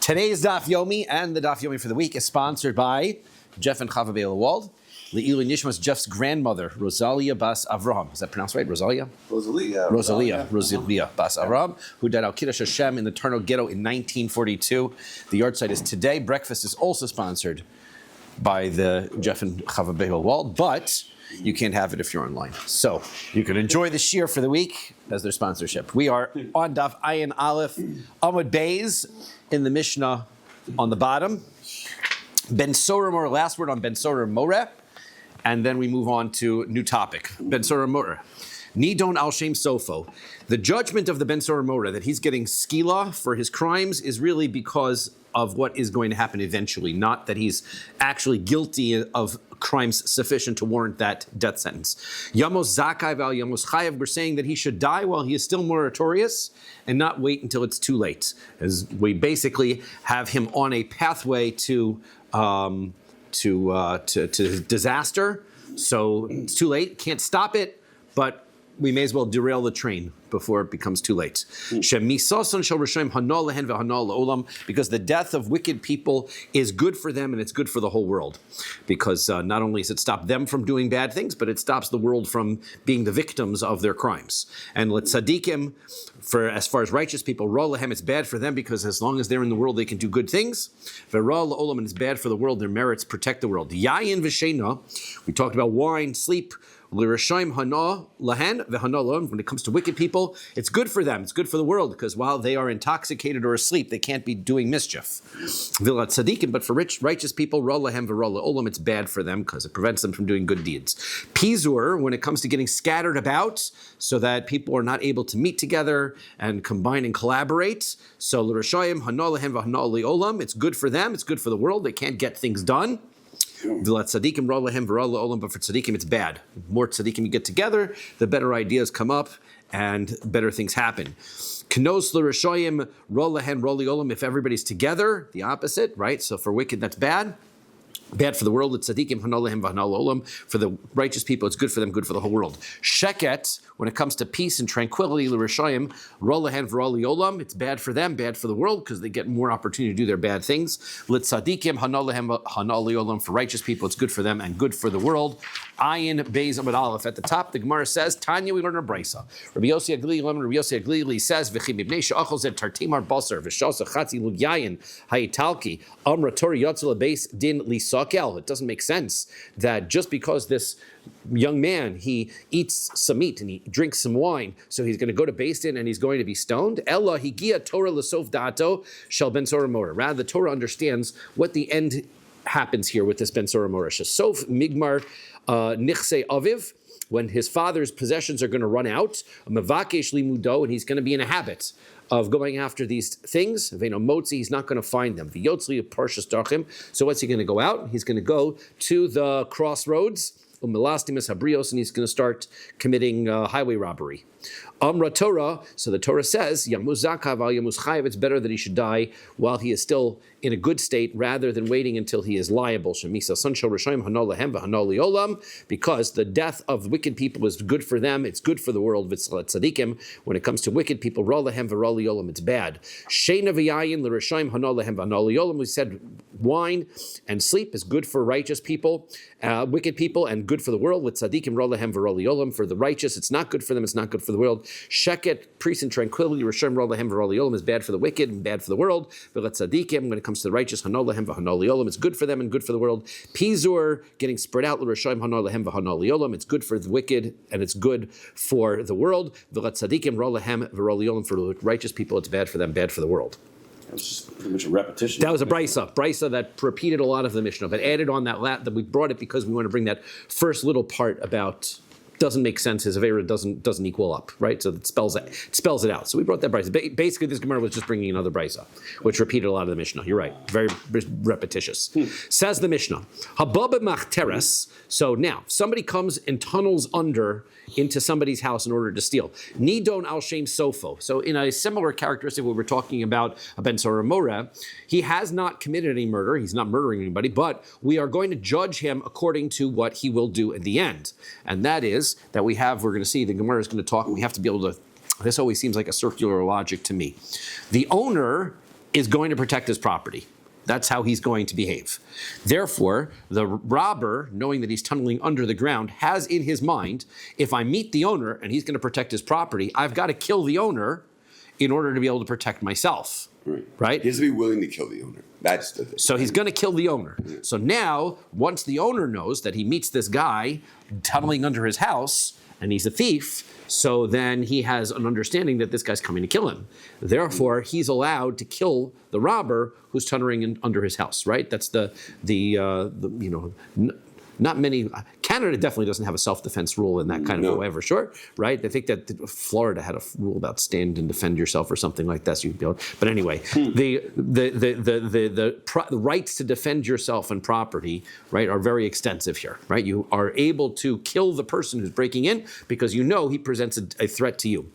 Today's Daf Yomi and the Daf Yomi for the week is sponsored by Jeff and Chava Be'elawald. Le'ilu Nishmas, Jeff's grandmother, Rosalia Bas Avraham. Is that pronounced right? Rosalia Bas Avraham, who died al Kiddush Hashem in the Thornhill ghetto in 1942. The yard site is today. Breakfast is also sponsored by the Jeff and Chava Be'elawald, but you can't have it if you're online. So you can enjoy the shiur for the week as their sponsorship. We are on Daf Ayin Aleph Amud Beis in the Mishnah on the bottom. Ben Sorah Moreh, last word on Ben Sorah Moreh, and then we move on to new topic. Ben Sorah Moreh. Nidon al Shem Sofo. The judgment of the Ben Sorah Moreh that he's getting skila for his crimes is really because of what is going to happen eventually, not that he's actually guilty of crimes sufficient to warrant that death sentence. Yamos Zakai val Yamos Chayev, we're saying that he should die while he is still meritorious and not wait until it's too late, as we basically have him on a pathway to disaster. So it's too late, can't stop it, but we may as well derail the train before it becomes too late. Because the death of wicked people is good for them and it's good for the whole world. Because not only does it stop them from doing bad things, but it stops the world from being the victims of their crimes. And let tzaddikim, for as far as righteous people, ra lahem, it's bad for them because as long as they're in the world, they can do good things. V'ra la'olam, and it's bad for the world, their merits protect the world. Yayin v'sheina, we talked about wine, sleep. L'rashaim hana lahen v'hana lahem. When it comes to wicked people, it's good for them. It's good for the world because while they are intoxicated or asleep, they can't be doing mischief. V'la tzadikim, but for righteous people, ra lahem v'ra la'olam, it's bad for them because it prevents them from doing good deeds. Pizur, when it comes to getting scattered about, so that people are not able to meet together and combine and collaborate. So l'rashaim hana lahem v'hana la'olam, it's good for them. It's good for the world. They can't get things done. But for tzaddikim, it's bad. The more tzaddikim you get together, the better ideas come up and better things happen. Knos l'rashoyim ra lahem ra li'olam, if everybody's together, the opposite, right? So for wicked, that's bad. Bad for the world, it's tzaddikim hana lahem v'hana la'olam. For the righteous people, it's good for them, good for the whole world. Sheket, when it comes to peace and tranquility, l'rashoyim ra lahem v'ra li'olam, it's bad for them, bad for the world, because they get more opportunity to do their bad things. L'tzaddikim hana lahem hana li'olam, for righteous people, it's good for them and good for the world. Ayin Beis Amud Aleph. At the top, the Gemara says, Tanya, we learn a brisa. Rabbi Yossi Aglili says, V'chi mibnei she'achol zed tartimar basar v'shasa chatzi l'yayin ha'italki amra tori yotzel beis din lisakel. It doesn't make sense that just because this young man, he eats some meat and he drinks some wine, so he's going to go to Beis Din and he's going to be stoned. Ella higia Torah l'sof dato shel Ben Sorah Moreh. Rather, the Torah understands what the end happens here with this Ben Sorah Moreh. Sof migmar nichse aviv, when his father's possessions are going to run out, mevakesh limudo, and he's going to be in a habit of going after these things. Veno motzi, he's not going to find them. V'yotzli parshas darchim. So what's he going to go out? He's going to go to the crossroads, umilastimus habrios, and he's going to start committing highway robbery. Amra Torah, so the Torah says, Yamuzakav al Yamuchayev, it's better that he should die while he is still in a good state rather than waiting until he is liable. Because the death of wicked people is good for them, it's good for the world. Tzadikim, when it comes to wicked people, it's bad. We said wine and sleep is good for righteous people, wicked people, and good for the world. For the righteous, it's not good for them, it's not good for the world. Sheket, peace and tranquility, Rishon Ra Lahem V'Ra Li'olam, is bad for the wicked and bad for the world. V'La Tzadikim, when it comes to the righteous, Hana Lahem V'Hana Li'olam, it's good for them and good for the world. Pizur, getting spread out, Rishon Hana Lahem V'Hana Li'olam, it's good for the wicked and it's good for the world. V'La Tzadikim Ra Lahem V'Ra Li'olam, for the righteous people, it's bad for them, bad for the world. That was just pretty much a repetition. That was a brisa that repeated a lot of the Mishnah, but added on that we brought it because we want to bring that first little part about doesn't make sense. His avera doesn't equal up, right? So it spells it out. So we brought that brisa. Basically, this Gemara was just bringing another brisa, which repeated a lot of the Mishnah. You're right, very repetitious. Says the Mishnah, Hababa machteres. So now somebody comes and tunnels into somebody's house in order to steal. Nidon al shem sofo. So in a similar characteristic, we were talking about a Ben Sorah Moreh, he has not committed any murder. He's not murdering anybody, but we are going to judge him according to what he will do at the end, and that is that we're going to see, the Gemara is going to talk, and we have to be able to, this always seems like a circular logic to me. The owner is going to protect his property. That's how he's going to behave. Therefore, the robber, knowing that he's tunneling under the ground, has in his mind, if I meet the owner and he's going to protect his property, I've got to kill the owner in order to be able to protect myself. Right? He has to be willing to kill the owner. That's the thing. So he's going to kill the owner. So now, once the owner knows that he meets this guy tunneling under his house and he's a thief, so then he has an understanding that this guy's coming to kill him. Therefore, he's allowed to kill the robber who's tunneling under his house. Right? That's not many. Canada definitely doesn't have a self-defense rule in that kind of a way, for sure, right? I think that Florida had a rule about stand and defend yourself or something like that. So you'd be able, but anyway, the rights to defend yourself and property, right, are very extensive here, right? You are able to kill the person who's breaking in because you know he presents a threat to you.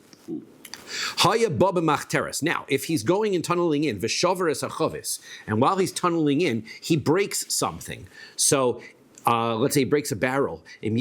Now, if he's going and tunneling in, and while he's tunneling in, he breaks something. So let's say he breaks a barrel. Now,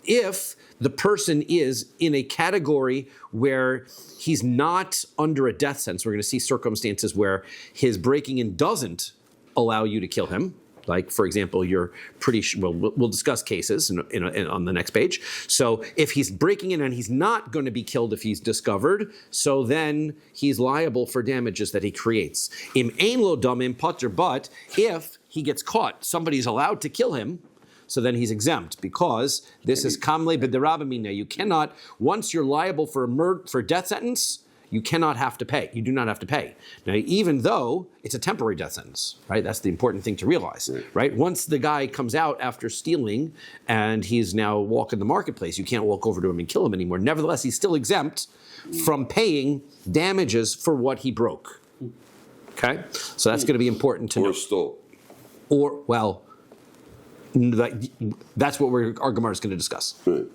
if the person is in a category where he's not under a death sentence, we're going to see circumstances where his breaking in doesn't allow you to kill him. Like, for example, you're pretty sure, we'll discuss cases on the next page. So if he's breaking in and he's not going to be killed if he's discovered, so then he's liable for damages that he creates. Im ein lo damim pater, but if he gets caught, somebody's allowed to kill him, so then he's exempt, because this is kamle b'derabamina. You cannot, once you're liable for for death sentence, you cannot have to pay. You do not have to pay. Now, even though it's a temporary death sentence, right? That's the important thing to realize, right? Once the guy comes out after stealing and he's now walking the marketplace, you can't walk over to him and kill him anymore. Nevertheless, he's still exempt from paying damages for what he broke. Okay? So that's going to be important to know. Or stole. Or, well, that's what our Gemara is going to discuss. Right.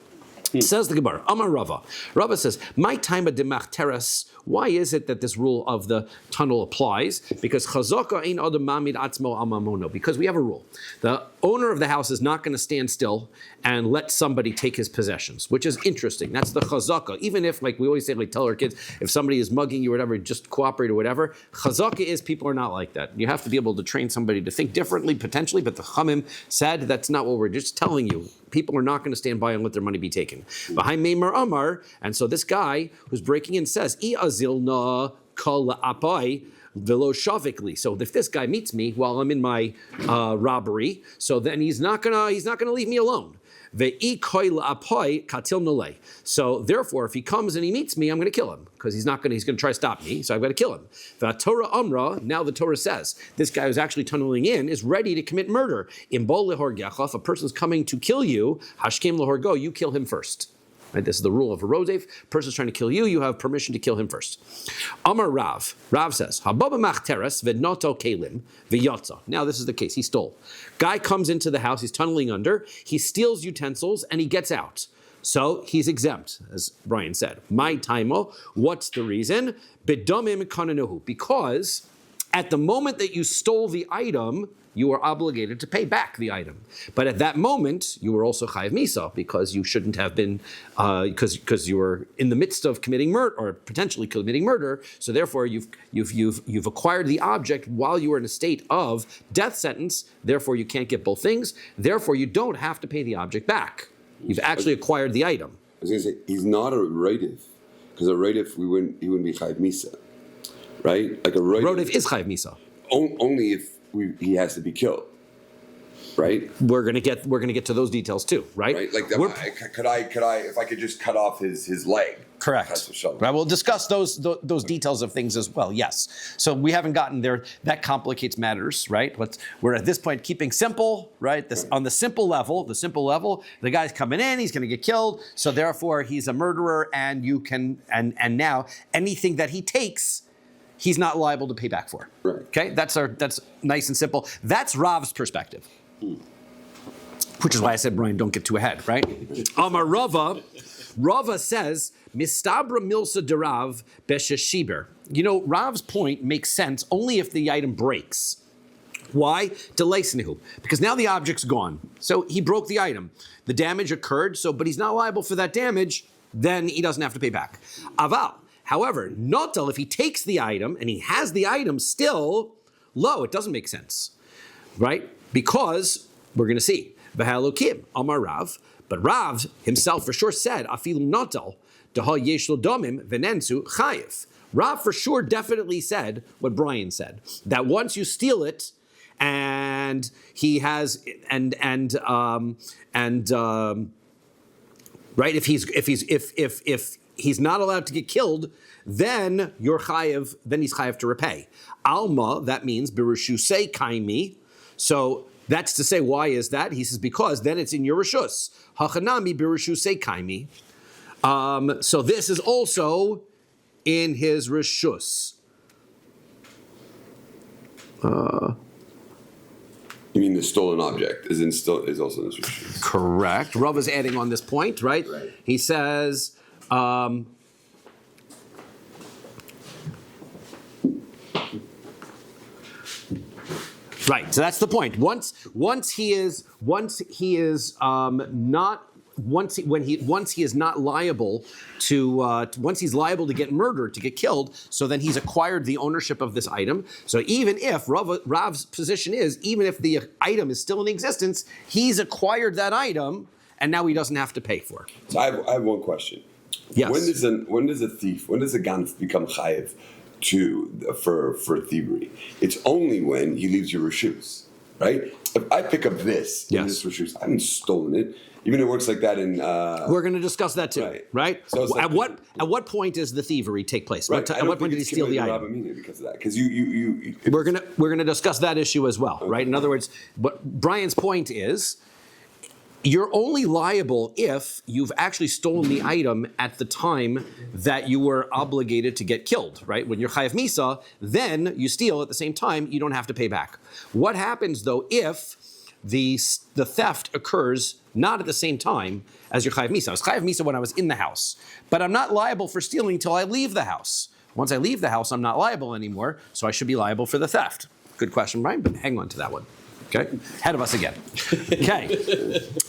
Says the Gemara, Amar Rava. Rava says, my time of demachteres, why is it that this rule of the tunnel applies? Because chazaka ein adam mamid atzmo al mamono. Because we have a rule. The owner of the house is not going to stand still and let somebody take his possessions, which is interesting. That's the chazaka. Even if, like we always say, like tell our kids, if somebody is mugging you or whatever, just cooperate or whatever. Chazaka is people are not like that. You have to be able to train somebody to think differently, potentially, but the Chamim said that's not what we're just telling you. People are not going to stand by and let their money be taken. Behind Meimar Amar, and so this guy who's breaking in says, I azilna kol apai velo shavikli. So if this guy meets me while I'm in my robbery, so then he's not gonna leave me alone. So therefore, if he comes and he meets me, I'm going to kill him because he's going to try to stop me. So I've got to kill him. The Torah Amra. Now the Torah says this guy who's actually tunneling in is ready to commit murder. If a person's coming to kill you, hashkem lehorgo, you kill him first. Right, this is the rule of a rodef. Person's trying to kill you, you have permission to kill him first. Amar Rav. Rav says, Hababa machteres v'noto kelim v'yotza. Now this is the case. He stole. Guy comes into the house. He's tunneling under. He steals utensils and he gets out. So he's exempt, as Brian said. My taimo. What's the reason? B'domim kananuhu. Because at the moment that you stole the item, you are obligated to pay back the item. But at that moment, you were also chayav misa because you shouldn't have been, because you were in the midst of committing murder or potentially committing murder. So therefore, you've acquired the object while you were in a state of death sentence. Therefore, you can't get both things. Therefore, you don't have to pay the object back. You've actually acquired the item. I was going to say he's not a reitiv, because a reitiv he wouldn't be chayav misa, right? Like a reitiv is chayav misa. Only if he has to be killed, right? We're gonna get to those details too, right? Right. Like, could I, if I could just cut off his leg? Correct. Right. We'll discuss those details of things as well. Yes. So we haven't gotten there. That complicates matters, right? We're at this point keeping simple, right? On the simple level, the guy's coming in, he's going to get killed. So therefore, he's a murderer, and you can and now anything that he takes, he's not liable to pay back for. Right. Okay, that's nice and simple. That's Rav's perspective, which is why I said, Brian, don't get too ahead, right? Amar Rava says, Mistabra milsa derav beshashiber. You know, Rav's point makes sense only if the item breaks. Why? Deleisnihu. Because now the object's gone. So he broke the item. The damage occurred, but he's not liable for that damage, then he doesn't have to pay back. Aval. However, notel, if he takes the item and he has the item still, it doesn't make sense, right? Because we're going to see v'halokim amar Rav, but Rav himself for sure said afilu notel daha yesh lo domim v'nensu chayiv. Rav for sure definitely said what Brian said, that once you steal it and he has right, if he's not allowed to get killed, then you're chayiv, then he's chayiv to repay. Alma, that means birushusei kaimi. So that's to say, why is that? He says, because then it's in your rishus. Hachanami birushusei kaimi. So this is also in his rishus. You mean the stolen object is also in this rishus? Correct. Rav is adding on this point, right? He says, right. So that's the point. Once he is not liable to once he's liable to get murdered, to get killed, so then he's acquired the ownership of this item. So even if Rav's position is, even if the item is still in existence, he's acquired that item, and now he doesn't have to pay for it. So I have one question. Yes. When does a ganf become chayiv for thievery? It's only when he leaves your rishus, right? If I pick up this in this rishus, I haven't stolen it. Even if it works like that in... We're going to discuss that too, right? So like at what point does the thievery take place? Right. At what point did he steal the item? Because of that. Because we're going to discuss that issue as well, right? In other words, what Brian's point is, you're only liable if you've actually stolen the item at the time that you were obligated to get killed, right? When you're chayav misa, then you steal at the same time, you don't have to pay back. What happens though if the theft occurs not at the same time as your chayav misa? I was chayav misa when I was in the house, but I'm not liable for stealing until I leave the house. Once I leave the house, I'm not liable anymore, so I should be liable for the theft. Good question, Brian, but hang on to that one. Okay, ahead of us again. Okay,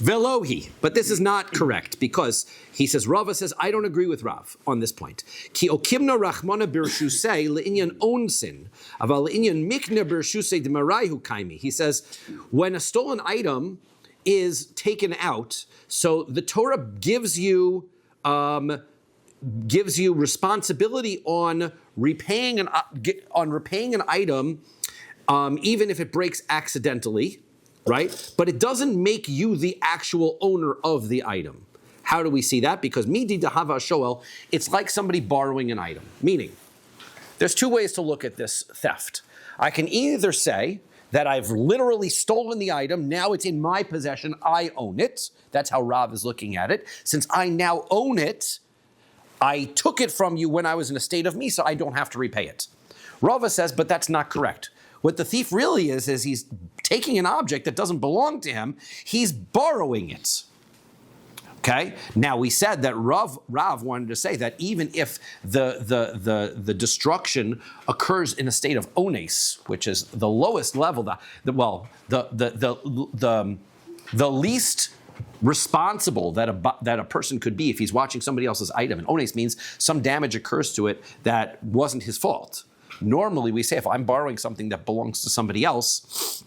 velohi, but this is not correct because he says, Rava says, I don't agree with Rav on this point. Ki okimna rachmana birshusei le'inyan onsin, aval le'inyan mikna birshusei d'marayhu kaimi. He says, when a stolen item is taken out, so the Torah gives you responsibility on repaying an item. Even if it breaks accidentally, right? But it doesn't make you the actual owner of the item. How do we see that? Because midi dahava shoel, it's like somebody borrowing an item. Meaning, there's two ways to look at this theft. I can either say that I've literally stolen the item, now it's in my possession, I own it. That's how Rav is looking at it. Since I now own it, I took it from you when I was in a state of misa, I don't have to repay it. Rava says, but that's not correct. What the thief really is he's taking an object that doesn't belong to him, he's borrowing it. Okay? Now we said that Rav wanted to say that even if the destruction occurs in a state of ones, which is the lowest level, the least responsible that a person could be if he's watching somebody else's item. And ones means some damage occurs to it that wasn't his fault. Normally, we say if I'm borrowing something that belongs to somebody else,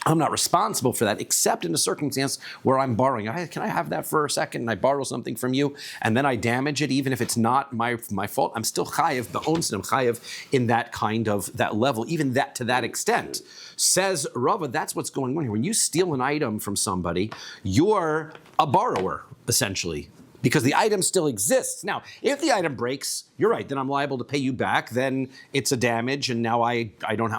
I'm not responsible for that, except in a circumstance where I'm borrowing. Can I have that for a second? And I borrow something from you, and then I damage it, even if it's not my fault. I'm still chayiv, ba'onsin, I'm chayiv in that kind of, that level, even that to that extent. Says Rava, that's what's going on here. When you steal an item from somebody, you're a borrower, essentially, because the item still exists. Now, if the item breaks, you're right, then I'm liable to pay you back, then it's a damage, and now I'm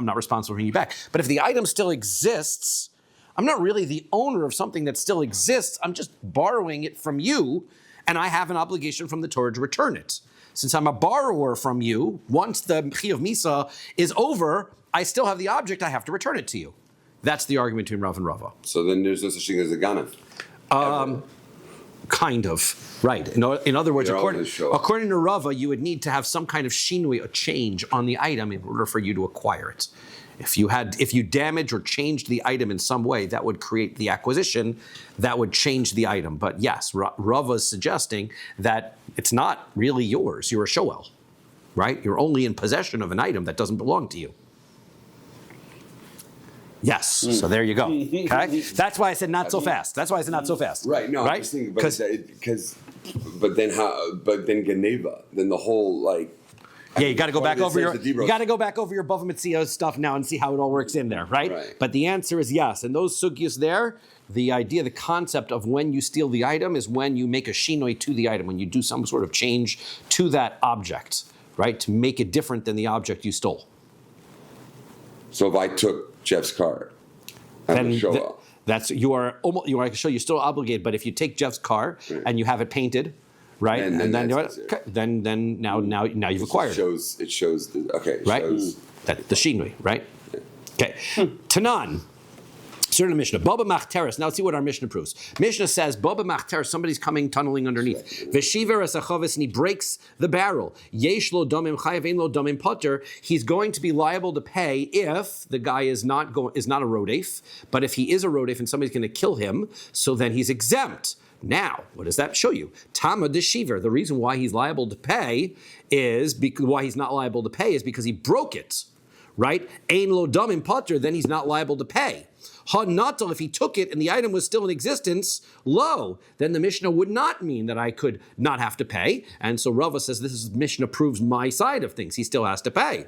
not responsible for paying you back. But if the item still exists, I'm not really the owner of something that still exists, I'm just borrowing it from you, and I have an obligation from the Torah to return it. Since I'm a borrower from you, once the Chiyuv Misa is over, I still have the object, I have to return it to you. That's the argument between Rav and Rava. So then there's no such thing as a ganav. Kind of, right. In other words, according to Rava, you would need to have some kind of shinui, a change on the item in order for you to acquire it. If you damage or changed the item in some way, that would create the acquisition, that would change the item. But yes, Rava is suggesting that it's not really yours, you're a shoel. right? You're only in possession of an item that doesn't belong to you. Yes. So there you go. Okay. That's why I said not so fast. Right. No, right? I'm just thinking, but then Geneva, then the whole Yeah, you got to go back over your Bava Metzia stuff now and see how it all works in there, right? But the answer is yes. And those sugyas there, the idea, the concept of when you steal the item is when you make a shinoi to the item, when you do some sort of change to that object, right? To make it different than the object you stole. So if I took Jeff's car, I'm going to show up. I can show you're still obligated, but if you take Jeff's car and you have it painted, right, and then now you've acquired it. It shows the Shows that the shinui, right? Okay, Tanan. Certain Mishnah, Baba Machteres. Now let's see what our Mishnah proves. Mishnah says, Baba Machteres, somebody's coming tunneling underneath. Veshiver esachavis, and he breaks the barrel. Yesh lo damim chayav, ein lo damim potter. He's going to be liable to pay if the guy is not a rodef, but if he is a rodef and somebody's going to kill him, so then he's exempt. Now, what does that show you? Tama deshiver. The reason why he's liable to pay is why he's not liable to pay is because he broke it. Right? Ein lo damim potter, then he's not liable to pay. Ha-natal, if he took it and the item was still in existence, then the Mishnah would not mean that I could not have to pay. And so Rava says Mishnah proves my side of things. He still has to pay.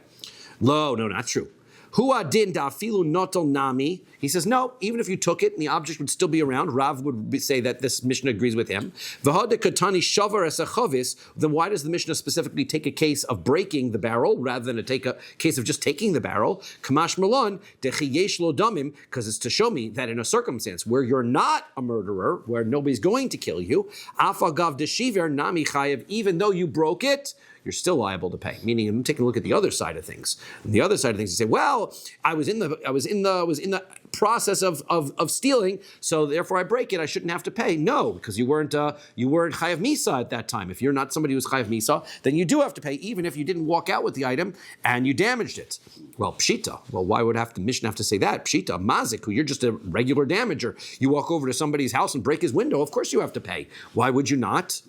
No, not true. Hua din da'afilu notal nami. He says, no, even if you took it and the object would still be around, Rav would say that this Mishnah agrees with him. V'hada katani shavar esachavis. Then why does the Mishnah specifically take a case of breaking the barrel rather than to take a case of just taking the barrel? Kamash malon dechi yesh lo damim, because it's to show me that in a circumstance where you're not a murderer, where nobody's going to kill you, afagav deshiver nami chayev, even though you broke it, you're still liable to pay. Meaning, I'm taking a look at the other side of things. And the other side of things, you say, well, I was in the process of stealing, so therefore I break it. I shouldn't have to pay. No, because you weren't chayav misa at that time. If you're not somebody who's chayav misa, then you do have to pay, even if you didn't walk out with the item and you damaged it. Well, pshita. Well, why would the Mishnah have to say that? Pshita, mazik, who you're just a regular damager. You walk over to somebody's house and break his window. Of course you have to pay. Why would you not?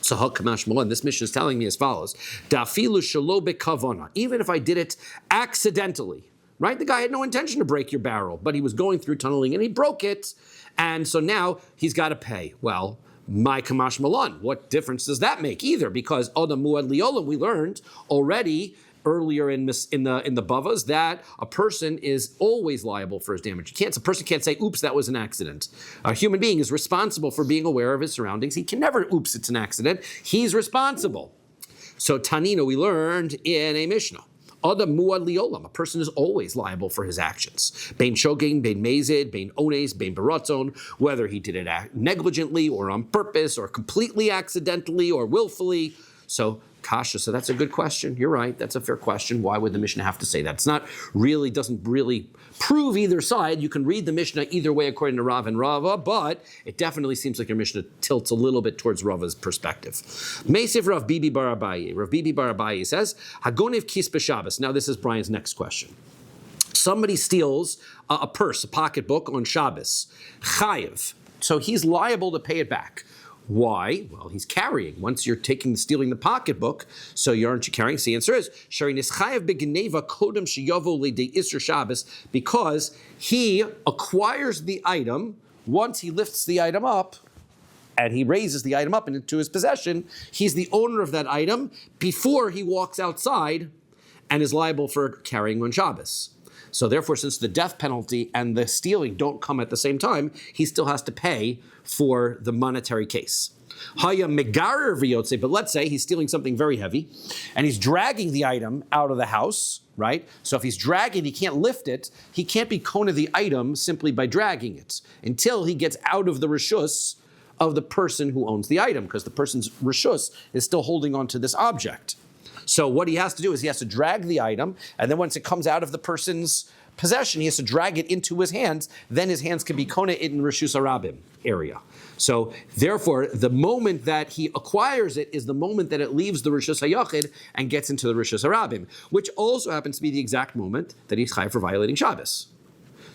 So this Mishnah is telling me as follows: Dafilu shelo bekavana. Even if I did it accidentally, right? The guy had no intention to break your barrel, but he was going through tunneling and he broke it, and so now he's got to pay. Well, my kamash malan. What difference does that make? Either, because odam muad liolam, we learned already earlier in the Bavas that a person is always liable for his damage. A person can't say, oops, that was an accident. A human being is responsible for being aware of his surroundings. He can never, oops, it's an accident. He's responsible. So Tanina, we learned in a Mishnah, Adam muad liolam, a person is always liable for his actions. Bein shogin, bein mezid, bein ones, bein baratzon, whether he did it negligently or on purpose or completely accidentally or willfully. So Kasha, so that's a good question. You're right. That's a fair question. Why would the Mishnah have to say that? Doesn't really prove either side. You can read the Mishnah either way according to Rav and Rava, but it definitely seems like your Mishnah tilts a little bit towards Rava's perspective. Meisiv Rav Bibi Bar Abaye. Rav Bibi Bar Abaye says, Hagonev kis b'Shabbos. Now this is Brian's next question. Somebody steals a purse, a pocketbook on Shabbos. Chayev. So he's liable to pay it back. Why? Well, he's carrying. Once you're stealing the pocketbook, so aren't you carrying? So the answer is because he acquires the item. Once he lifts the item up, and he raises the item up into his possession, he's the owner of that item before he walks outside and is liable for carrying on Shabbos. So therefore, since the death penalty and the stealing don't come at the same time, he still has to pay for the monetary case. Haya megarer v'yotze, but let's say he's stealing something very heavy, and he's dragging the item out of the house, right? So if he's dragging, he can't lift it. He can't be kona the item simply by dragging it until he gets out of the rishus of the person who owns the item, because the person's rishus is still holding on to this object. So what he has to do is he has to drag the item, and then once it comes out of the person's possession, he has to drag it into his hands. Then his hands can be kona it in Rishus Harabim area. So therefore, the moment that he acquires it is the moment that it leaves the Rishus Hayachid and gets into the Rishus Harabim, which also happens to be the exact moment that he's chayav for violating Shabbos.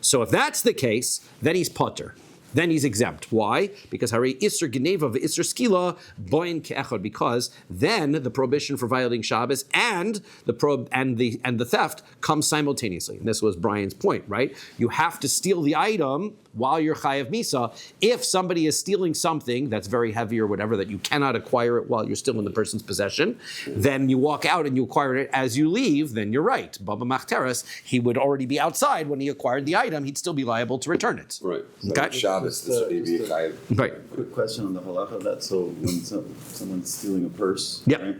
So if that's the case, then he's potter. then he's exempt. Why? Because Hari Isser Geneva v'Isser Skila boin ke'echad. Because then the prohibition for violating Shabbos and the theft comes simultaneously. And this was Brian's point, right? You have to steal the item while you're chayav misa. If somebody is stealing something that's very heavy or whatever, that you cannot acquire it while you're still in the person's possession, then you walk out and you acquire it as you leave, then you're right. Baba Machteres, he would already be outside when he acquired the item, he'd still be liable to return it. Right. Okay? Shabbos, this would be chayav. Right. Quick question on the halacha of that. So when someone's stealing a purse, Yep. right?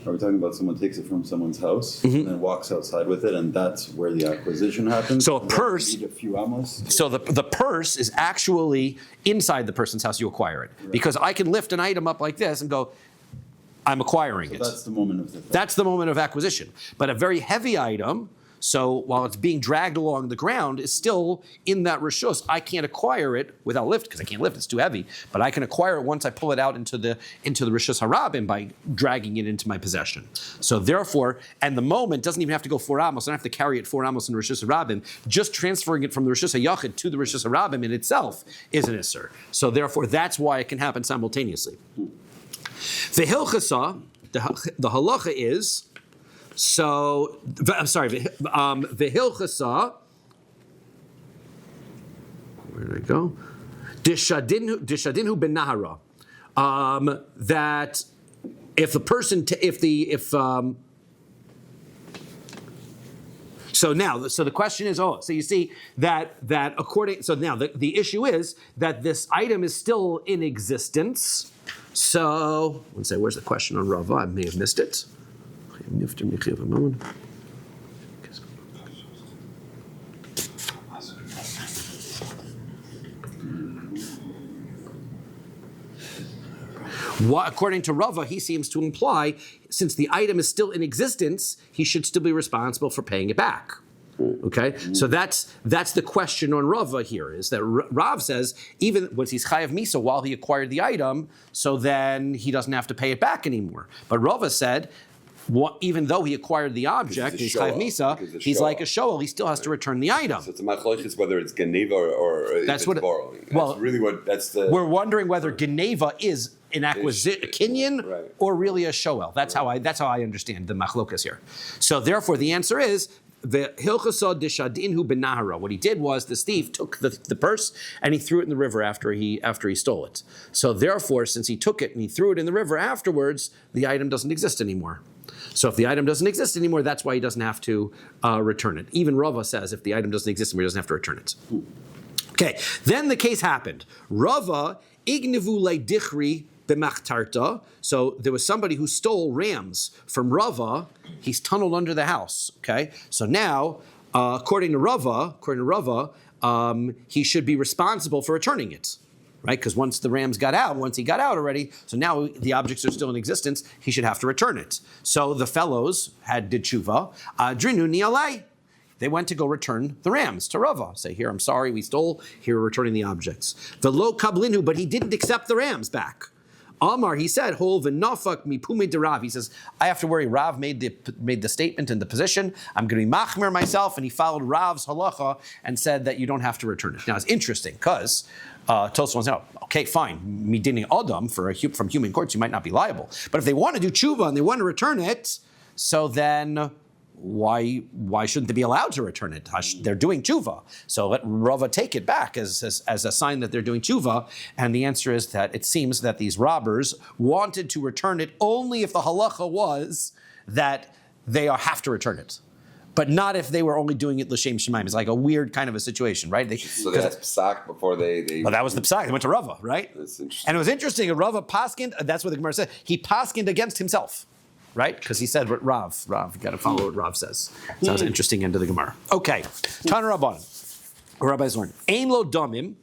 Are we talking about someone takes it from someone's house and then walks outside with it, and that's where the acquisition happens? So a And that purse- would need a few amos? So the purse is actually inside the person's house, you acquire it. Because I can lift an item up like this and go, I'm acquiring it. That's the moment of the theft. That's the moment of acquisition. But a very heavy item, so while it's being dragged along the ground, is still in that rishus. I can't acquire it without lift, because I can't lift, it's too heavy. But I can acquire it once I pull it out into the rishus harabim by dragging it into my possession. So therefore, and the moment doesn't even have to go 4 amos. I don't have to carry it 4 amos in rishus harabim. Just transferring it from the rishus hayachid to the rishus harabim in itself is an isser. So therefore, that's why it can happen simultaneously. The hilchasa, the halacha is. So, I'm sorry, v'hilchasa, where did I go? Dishadinhu ben nahara. That if the person, so the question is, so you see that according, so now the issue is that this item is still in existence. So, let's say, where's the question on Rava? I may have missed it. According to Rava, he seems to imply, since the item is still in existence, he should still be responsible for paying it back. Okay, so that's the question on Rava here, is that Rav says even once he's chayav misa while he acquired the item, so then he doesn't have to pay it back anymore. But Rava said, even though he acquired the object, he's chayav misa, he's like a shoel, he still has to return the item. So it's a machlokes whether it's geneva or That's if what it's borrowing. well, That's really what that's the. We're wondering whether geneva is an acquisition, kinyan, right, or really a shoel. That's how I understand the machlokas here. So therefore, the answer is the hilchasod dishadinhu benahara. What he did was the thief took the purse and he threw it in the river after he stole it. So therefore, since he took it and he threw it in the river afterwards, the item doesn't exist anymore. So if the item doesn't exist anymore, that's why he doesn't have to return it. Even Rava says if the item doesn't exist anymore, he doesn't have to return it. Okay, then the case happened. Rava ignivu leidichri b'machtarta. So there was somebody who stole rams from Rava. He's tunneled under the house. Okay, so now according to Rava, he should be responsible for returning it. Right, because once he got out already, so now the objects are still in existence, he should have to return it. So the fellows did tshuva, drinu nialei. They went to go return the rams to Rava. Say, here, I'm sorry, we stole, here, we're returning the objects. The lo kablinu, but he didn't accept the rams back. Amar, he said, hol v'nafak mipume de Rav. He says, I have to worry. Rav made the statement and the position. I'm going to be machmer myself, and he followed Rav's halacha and said that you don't have to return it. Now, it's interesting, because Tosfos wants to know, okay, fine, midini adam, from human courts, you might not be liable. But if they want to do tshuva and they want to return it, so then why shouldn't they be allowed to return it? They're doing tshuva. So let Rava take it back as a sign that they're doing tshuva. And the answer is that it seems that these robbers wanted to return it only if the halacha was that they have to return it. But not if they were only doing it l'shem shemaim. It's like a weird kind of a situation, right? So they had psak before they. Well, that was the psak. They went to Rava, right? That's interesting. And it was interesting. Rava paskind. That's what the Gemara said. He paskind against himself, right? Because he said what Rav. You got to follow what Rav says. Sounds an interesting end to the Gemara. Okay, Tana Rabban. Rabbi's learn. Ein lo damim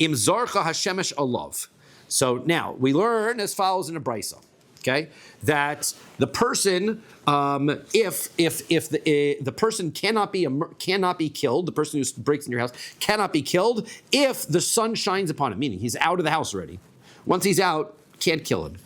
im zarcha hashemesh alav. So now we learn as follows in a brisa. Okay, that the person, if the person cannot be killed, the person who breaks in your house cannot be killed if the sun shines upon him. Meaning he's out of the house already. Once he's out, can't kill him.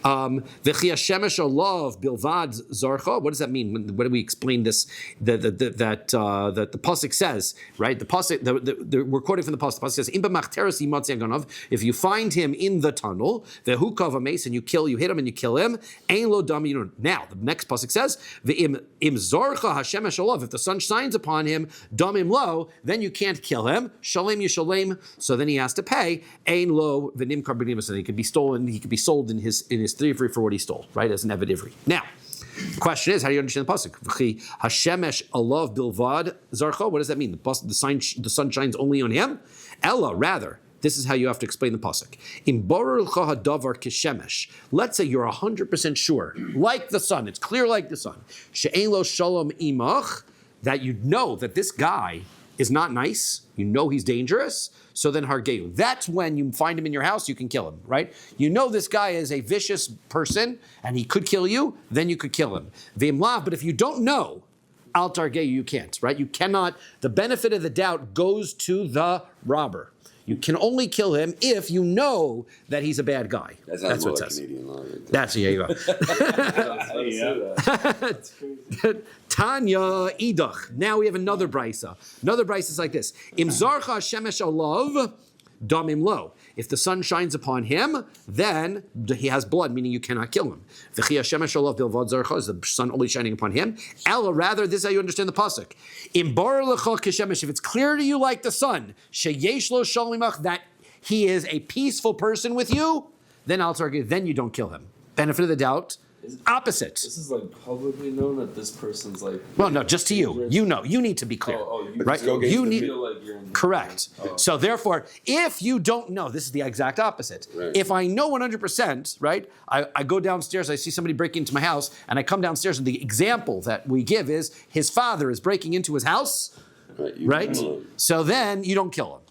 V'chi hashemesh olav bilvad zarcha. What does that mean? When do we explain this? That the pasuk says, right? The pasuk. We're quoting from the pasuk. The pasuk says, "Imba machteres yimatzi aganov." If you find him in the tunnel, vehukav ames, and you hit him and you kill him, ein lo dam. Now the next pasuk says, "Ve'im zarcha hashemesh olav." If the sun shines upon him, damim lo, then you can't kill him. Shalem yishalem. So then he has to pay. Ein lo v'nim karbonimus, and he could be stolen. He could be sold in his thievery for what he stole, right? As an eved ivri. Now, the question is, how do you understand the pasuk? V'chi hashemesh alav bilvad zarcha. What does that mean? The sun shines only on him. Ella, rather. This is how you have to explain the pasuk. Let's say you're 100% sure, like the sun. It's clear like the sun. She'ein lo shalom imach, that you know that this guy is not nice. You know he's dangerous. So then hargeu. That's when you find him in your house, you can kill him, right? You know this guy is a vicious person and he could kill you, then you could kill him. V'imlav, but if you don't know, al targeu, you can't, right? You cannot, the benefit of the doubt goes to the robber. You can only kill him if you know that he's a bad guy. That's what it says. Canadian law right there. That's, yeah, you go. Tanya idach. Now we have another brisa. Another brisa is like this. Im zarcha shemesh olav damim lo. If the sun shines upon him, then he has blood, meaning you cannot kill him. V'chi hashemesh olav bilvad zarcha, is the sun only shining upon him? Ella, rather, this is how you understand the pasuk. Im bar lecha keshemesh, if it's clear to you like the sun, sheyesh lo shalimach, that he is a peaceful person with you, then I'll target, then you don't kill him. Benefit of the doubt. Opposite. This is like publicly known that this person's like. Well, no, just to you. You know, you need to be clear, right? You need. Feel like you're in Correct. So therefore, if you don't know, this is the exact opposite. Right. If I know 100%, right? I go downstairs, I see somebody breaking into my house, and I come downstairs, and the example that we give is his father is breaking into his house, right? So then you don't kill him.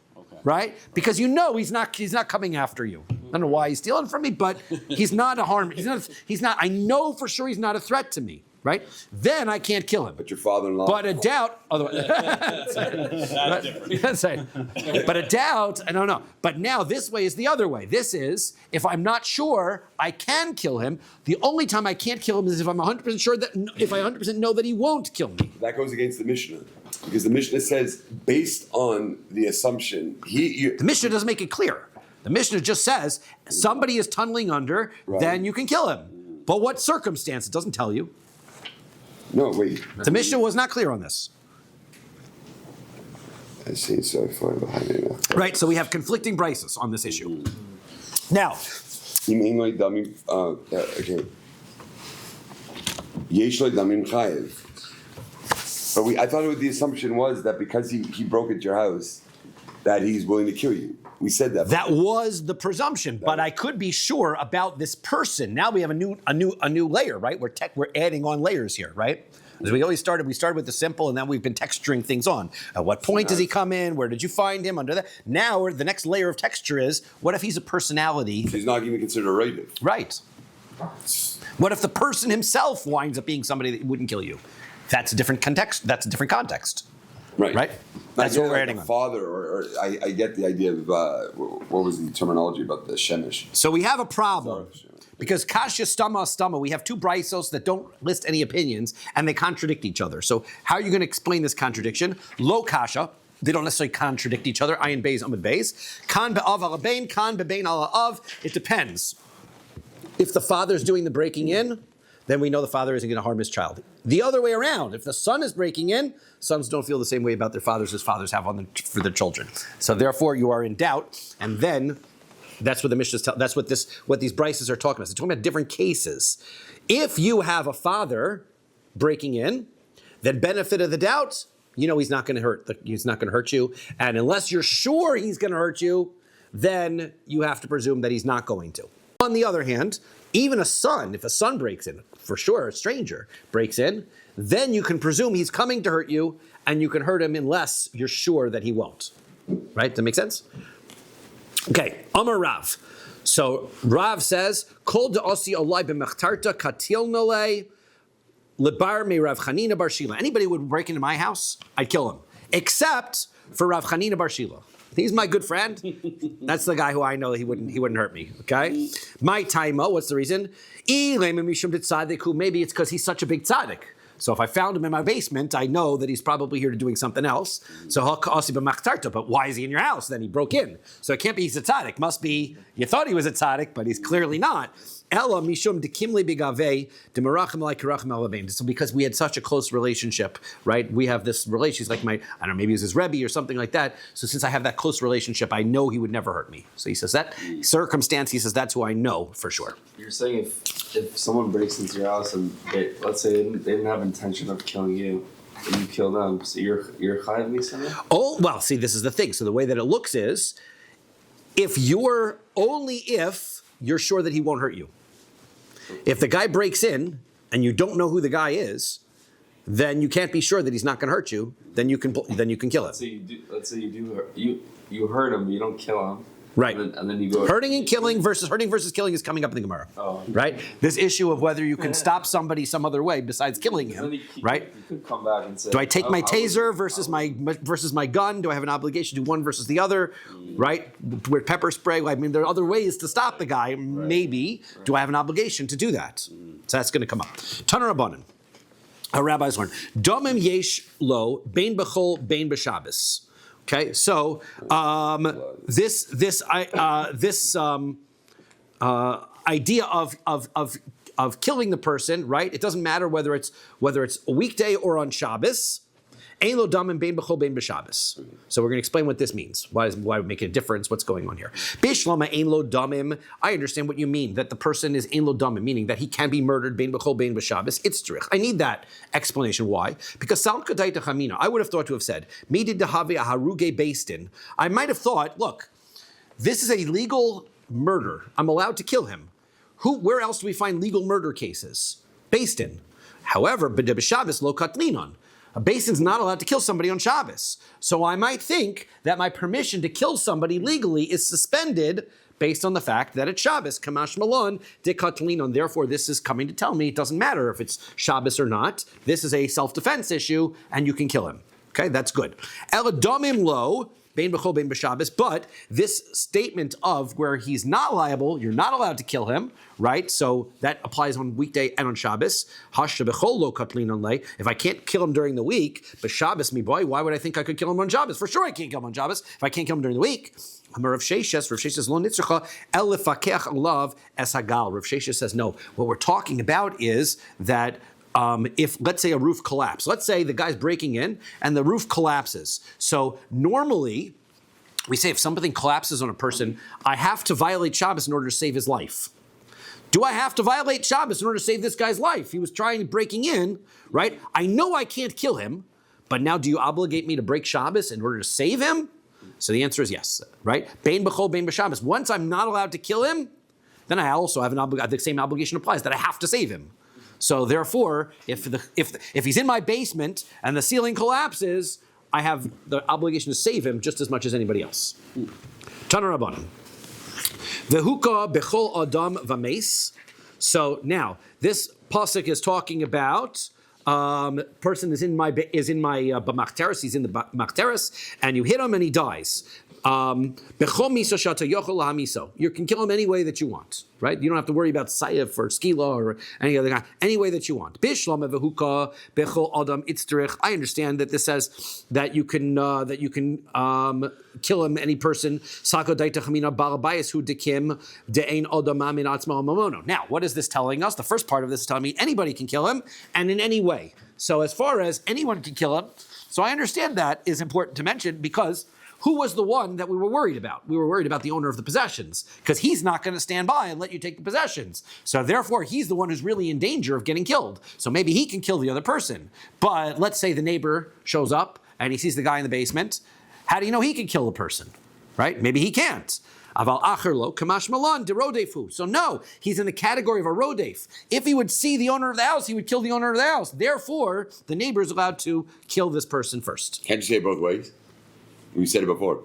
Right? Because you know he's not coming after you. I don't know why he's stealing from me, but he's not a harm. He's not, I know for sure he's not a threat to me. Right? Then I can't kill him. But your father-in-law. But a doubt, otherwise. That's right. But a doubt, I don't know. But now this way is the other way. This is, if I'm not sure I can kill him, the only time I can't kill him is if I'm 100% sure that, if I 100% know that he won't kill me. That goes against the Mishnah. Because the Mishnah says, based on the assumption, the Mishnah doesn't make it clear. The Mishnah just says, somebody is tunneling under, then you can kill him. But what circumstance? It doesn't tell you. No, wait. The Mishnah was not clear on this. I see. So far behind it now. Right, so we have conflicting brises on this issue. Now, You mean like damim? Okay. Yesh lo damim chayev. But I thought the assumption was that because he broke into your house, that he's willing to kill you. We said that. that was the presumption, but I could be sure about this person. Now we have a new layer, right? We're adding on layers here, right? As we started with the simple, and then we've been texturing things on. At what point does he come in? Where did you find him? Under that. Now the next layer of texture is, what if he's a personality? He's not even considered a relative. Right. What if the person himself winds up being somebody that wouldn't kill you? That's a different context. That's a different context. Right. That's what we're adding on. Father, or I get the idea of what was the terminology about the shemesh. So we have a problem. Because kasha stama, we have two brisos that don't list any opinions, and they contradict each other. So how are you going to explain this contradiction? Lo kasha, they don't necessarily contradict each other. Ayin beis, amud beis. Kan be'av ala bein, kan bebein ala av. It depends. If the father's doing the breaking in, then we know the father isn't going to harm his child. The other way around, if the son is breaking in, sons don't feel the same way about their fathers as fathers have for their children. So therefore, you are in doubt, and then that's what the Mishnah tell. That's what these brises are talking about. They're talking about different cases. If you have a father breaking in, then benefit of the doubt, you know he's not going to hurt you, and unless you're sure he's going to hurt you, then you have to presume that he's not going to. On the other hand, even a son, if a son breaks in, for sure, a stranger breaks in, then you can presume he's coming to hurt you, and you can hurt him unless you're sure that he won't. Right? Does that make sense? Okay, Amar Rav. So Rav says, Kol de'osi olai b'mechtarta katil nolei lebar me Rav Chanina bar Shila. Anybody who would break into my house, I'd kill him, except for Rav Chanina bar Shila. He's my good friend. That's the guy who I know he wouldn't hurt me. Okay? My taimo, what's the reason? Maybe it's because he's such a big tzaddik. So if I found him in my basement, I know that he's probably here doing something else. So but why is he in your house? Then he broke in. So it can't be he's a tzaddik. Must be you thought he was a tzaddik, but he's clearly not. So because we had such a close relationship, right? We have this relationship. He's like I don't know, maybe he's his Rabbi or something like that. So since I have that close relationship, I know he would never hurt me. So he says that circumstance, he says that's who I know for sure. You're saying if someone breaks into your house and let's say they didn't have intention of killing you, and you kill them, so you're chayav misana? Oh, well, see, this is the thing. So the way that it looks is, if you're sure that he won't hurt you. If the guy breaks in and you don't know who the guy is, then you can't be sure that he's not going to hurt you. Then you can kill him. Let's say you hurt him, you don't kill him. Right. And then you go hurting versus killing is coming up in the Gemara. Oh. Right? This issue of whether you can stop somebody some other way besides killing him. Right? You could come back and say, do I take my taser versus my gun? Do I have an obligation to do one versus the other? Right? With pepper spray, I mean, there are other ways to stop the guy. Right. Maybe. Right. Do I have an obligation to do that? So that's going to come up. Taner Rabbanan. Our rabbis learn. Domim yesh lo bein b'chol bein b'Shabbos. Okay, so this idea of killing the person, right? It doesn't matter whether it's a weekday or on Shabbos. Ein lo damim bein b'chol bein b'Shabbos. So we're going to explain what this means. Why would make a difference? What's going on here? Bishlama ein lo damim. I understand what you mean, that the person is ein lo damim, meaning that he can be murdered bein b'chol bein b'Shabbos. It's tzrich. I need that explanation. Why? Because Sal Kadaita Chamina, I would have thought to have said, Midid dehave aharuge beistin. I might have thought, look, this is a legal murder. I'm allowed to kill him. Where else do we find legal murder cases? Beistin. However, b'Shabbos lo katlinon. A Beistin's not allowed to kill somebody on Shabbos. So I might think that my permission to kill somebody legally is suspended based on the fact that it's Shabbos, Kamash Malon, de Katlinon. Therefore, this is coming to tell me it doesn't matter if it's Shabbos or not. This is a self-defense issue, and you can kill him. Okay, that's good. Eladomim lo, bein b'chol bein b'Shabbos, but this statement of where he's not liable, you're not allowed to kill him, right? So that applies on weekday and on Shabbos. Hasha b'chol lo katlin on lei. If I can't kill him during the week, but Shabbos, me boy, why would I think I could kill him on Shabbos? For sure I can't kill him on Shabbos. If I can't kill him during the week, Rav Sheshes lo nitzracha el lefakeach alav es hagal. Rav Sheshes says no. What we're talking about is that if, let's say, a roof collapsed. Let's say the guy's breaking in and the roof collapses. So normally, we say if something collapses on a person, I have to violate Shabbos in order to save his life. Do I have to violate Shabbos in order to save this guy's life? He was breaking in, right? I know I can't kill him, but now do you obligate me to break Shabbos in order to save him? So the answer is yes, right? Bein b'chol, bein b'Shabbos. Once I'm not allowed to kill him, then I also have the same obligation applies that I have to save him. So therefore, if he's in my basement and the ceiling collapses, I have the obligation to save him just as much as anybody else. Taner Rabbanan. Vehuka bechol adam vames. So now this pasuk is talking about person is in my b'machteres. He's in the b'machteres, and you hit him and he dies. You can kill him any way that you want, right? You don't have to worry about sayef or skila or any other guy, any way that you want. I understand that this says that you can kill him, any person. Now, what is this telling us? The first part of this is telling me anybody can kill him, and in any way. So as far as anyone can kill him, so I understand that is important to mention because who was the one that we were worried about? We were worried about the owner of the possessions because he's not going to stand by and let you take the possessions. So therefore, he's the one who's really in danger of getting killed. So maybe he can kill the other person. But let's say the neighbor shows up and he sees the guy in the basement. How do you know he can kill the person, right? Maybe he can't. Aval acherlo kamash malan de rodefu. So no, he's in the category of a rodef. If he would see the owner of the house, he would kill the owner of the house. Therefore, the neighbor is allowed to kill this person first. Can't you say it both ways? We said it before.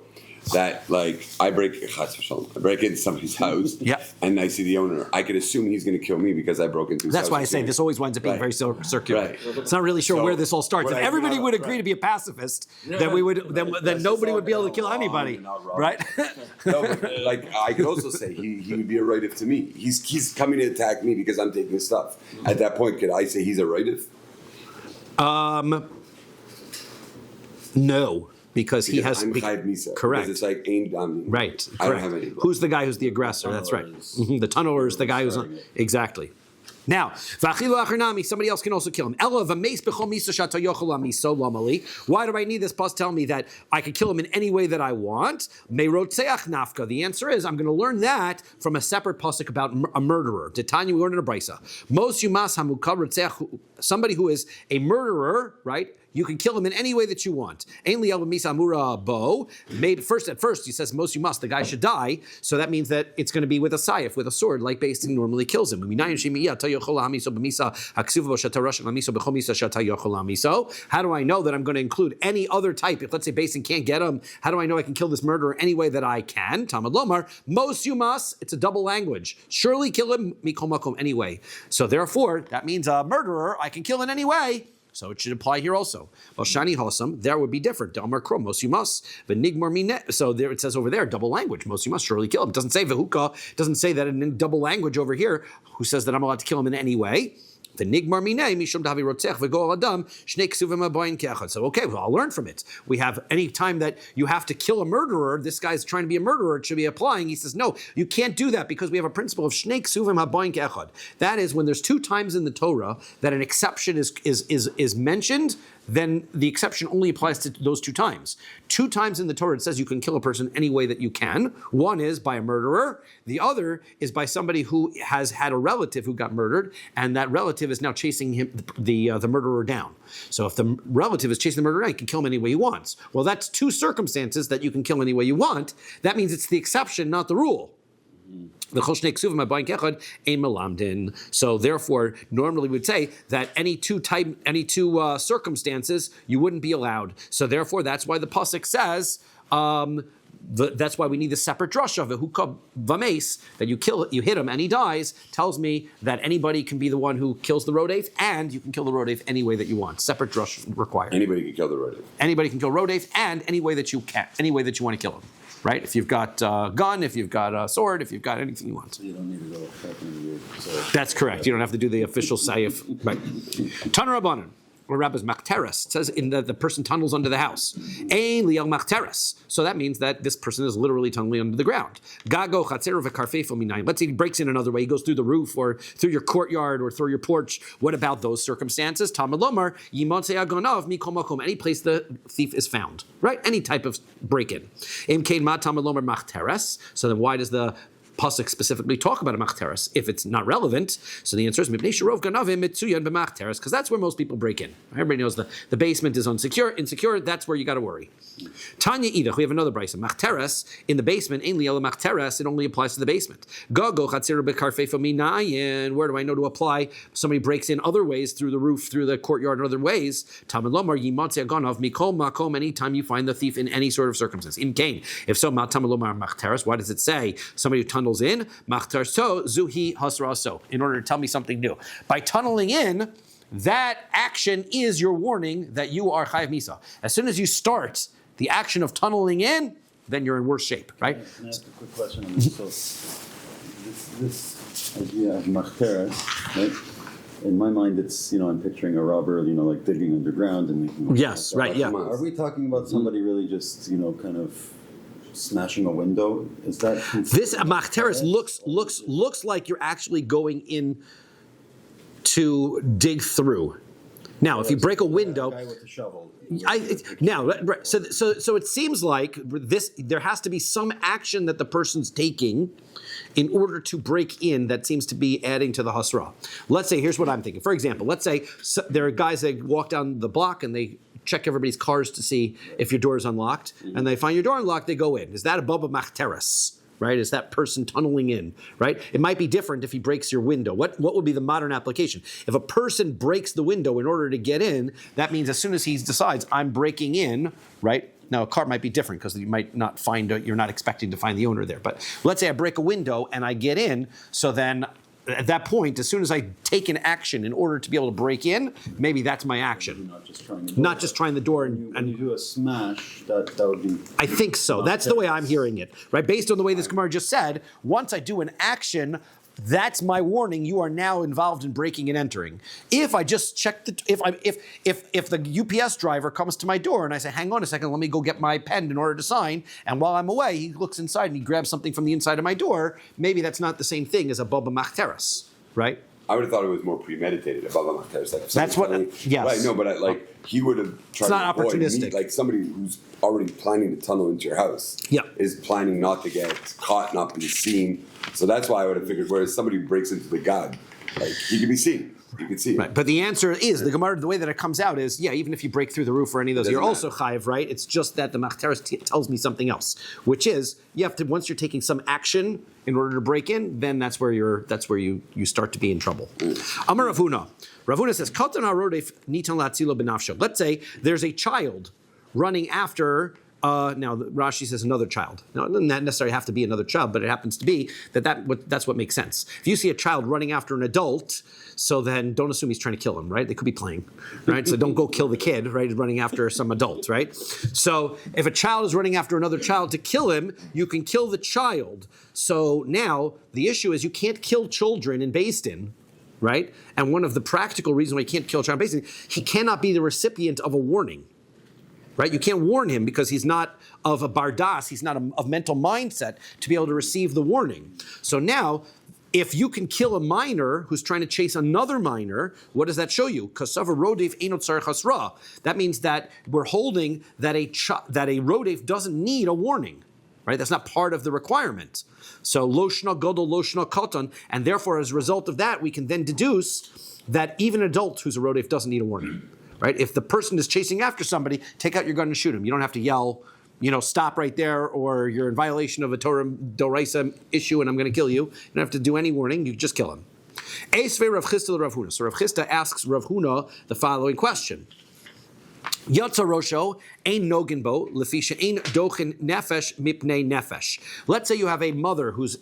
that like I break into somebody's house, and I see the owner. I could assume he's going to kill me because I broke into his house. That's why I say this always winds up being very circular. Right. It's not really sure where this all starts. If everybody would agree to be a pacifist, then we would then nobody would be able to kill anybody, right? No, but, like I could also say he would be a rightif to me. He's coming to attack me because I'm taking his stuff. At that point, could I say he's a rightif? No. Because he has I'm Chayiv Misa. Correct. Because it's like aimed on me. Right. I don't have any. Who's the guy who's the aggressor? That's right. The tunneler is the guy who's exactly. Now, somebody else can also kill him. Why do I need this? Plus, tell me that I can kill him in any way that I want. The answer is I'm going to learn that from a separate pasuk about a murderer. Titania, we learned in a brisa. Somebody who is a murderer, right? You can kill him in any way that you want. Maybe first he says most you must. The guy should die. So that means that it's going to be with a sayif, with a sword, like Beis Din normally kills him. How do I know that I'm going to include any other type? If let's say Beis Din can't get him, how do I know I can kill this murderer any way that I can? Talmud Lomar, most you must. It's a double language. Surely kill him mikol makom anyway. So therefore, that means a murderer I can kill in any way. So it should apply here also. Well, shani hosam, there would be different. Dalmar krom, most you must. V'nigmar mine. So there it says over there, double language. Most you must surely kill him. It doesn't say v'huka. It doesn't say that in double language over here. Who says that I'm allowed to kill him in any way? So okay, well, I'll learn from it. We have any time that you have to kill a murderer, this guy's trying to be a murderer, it should be applying. He says, no, you can't do that because we have a principle of shnei ksuvim habayin ke'echad. That is, when there's two times in the Torah that an exception is mentioned, then the exception only applies to those two times. Two times in the Torah it says you can kill a person any way that you can. One is by a murderer. The other is by somebody who has had a relative who got murdered, and that relative is now chasing him, the murderer down. So if the relative is chasing the murderer down, he can kill him any way he wants. Well, that's two circumstances that you can kill any way you want. That means it's the exception, not the rule. So therefore, normally we would say that any two circumstances you wouldn't be allowed. So therefore, that's why the pasuk says. That's why we need the separate drasha of hukab vames, that you hit him and he dies, tells me that anybody can be the one who kills the rodef, and you can kill the rodef any way that you want. Separate drasha required. Anybody can kill the rodef. Anybody can kill rodef, and any way that you can, any way that you want to kill him. Right? If you've got a gun, if you've got a sword, if you've got anything you want. So you don't need to go back into your That's correct. You don't have to do the official sayif. Right. Taner Rabbanan, or Rabbi's machteres. It says in the person tunnels under the house. Ein liel machteres. So that means that this person is literally tunneling under the ground. Gago chatzer v'karfefo minayin. Let's say he breaks in another way. He goes through the roof or through your courtyard or through your porch. What about those circumstances? Talmud lomar yimotze agonav mikol makom. Any place the thief is found. Right? Any type of break-in. Im kein ma Talmud lomar machteres. So then why does the pasuk specifically talk about a machteres if it's not relevant? So the answer is because that's where most people break in. Everybody knows the basement is insecure. That's where you got to worry. Tanya idach, we have another brisa. Machteres in the basement, ain't liel machteres. It only applies to the basement. Gago chatzir bekarfefo minayin. Where do I know to apply? Somebody breaks in other ways through the roof, through the courtyard, and other ways. Talmud lomar yimotze agonav mikol makom. Anytime you find the thief in any sort of circumstance. Im kain. If so, ma Talmud lomar machteres. Why does it say somebody who tunnels in, machtar so zuhi hasra so, in order to tell me something new? By tunneling in, that action is your warning that you are chayav misa. As soon as you start the action of tunneling in, then you're in worse shape, right? Can I ask a quick question on this? So this idea of machteres, right? In my mind, it's, I'm picturing a robber, like digging underground and making. Yes, right, yeah. Are we talking about somebody really just, kind of smashing a window? Is that this machteres looks like you're actually going in to dig through. Now, if you break a window, guy with the shovel. So it seems like there has to be some action that the person's taking in order to break in that seems to be adding to the hasra. Let's say, here's what I'm thinking. For example, let's say there are guys that walk down the block and they check everybody's cars to see if your door is unlocked, and they find your door unlocked, they go in. Is that above a machteres? Right? Is that person tunneling in? Right? It might be different if he breaks your window. What would be the modern application? If a person breaks the window in order to get in, that means as soon as he decides, I'm breaking in, right? Now, a car might be different because you might not find, you're not expecting to find the owner there. But let's say I break a window and I get in, so then at that point, as soon as I take an action in order to be able to break in, maybe that's my action. Not just trying the door. When you do a smash, that would be... I think so. That's the way I'm hearing it, right? Based on the way this Gemara just said, once I do an action, that's my warning. You are now involved in breaking and entering. If I just check if the UPS driver comes to my door and I say, hang on a second, let me go get my pen in order to sign, and while I'm away, he looks inside and he grabs something from the inside of my door, maybe that's not the same thing as a Baba Machteres, right? I would have thought it was more premeditated. Above Machteres, like That's what. Yes. Right. No, but he would have tried It's not to avoid opportunistic. like somebody who's already planning to tunnel into your house. Yeah. Is planning not to get caught, not be seen. So that's why I would have figured. Whereas somebody who breaks into the God, like he can be seen. You can see it. Right. But the answer is, the Gemara, the way that it comes out is, yeah, even if you break through the roof or any of those, Doesn't you're also matter. chayiv, right? It's just that the Machteres tells me something else, which is you have to, once you're taking some action in order to break in, then that's where you start to be in trouble. Amar Rav Huna. Rav Huna says, Katan harodef nitan latzilo benafsho. Let's say there's a child running after. Now Rashi says another child. Now it doesn't necessarily have to be another child, but it happens to be that's what makes sense. If you see a child running after an adult, so then don't assume he's trying to kill him, right? They could be playing, right? So don't go kill the kid, right? He's running after some adult, right? So if a child is running after another child to kill him, you can kill the child. So now the issue is you can't kill children in Beis Din, right? And one of the practical reasons why you can't kill a child in Beis Din, he cannot be the recipient of a warning. Right? You can't warn him because he's not of a bardas, he's not of mental mindset to be able to receive the warning. So now, if you can kill a minor who's trying to chase another minor, what does that show you? Kasava rodef einot tzarich hasra. That means that we're holding that a rodef doesn't need a warning. Right? That's not part of the requirement. So lo shna gadol, lo shna katan, and therefore as a result of that, we can then deduce that even an adult who's a rodef doesn't need a warning. Right? If the person is chasing after somebody, take out your gun and shoot him. You don't have to yell, stop right there, or you're in violation of a Torah Doraisa issue and I'm going to kill you. You don't have to do any warning. You just kill him. Eisvei Rav Chisda Rav Huna. So Rav Chisda asks Rav Huna the following question. Yatsa Rosho ein nogin bo lefisha ein dochin nefesh mipnei nefesh. Let's say you have a mother who's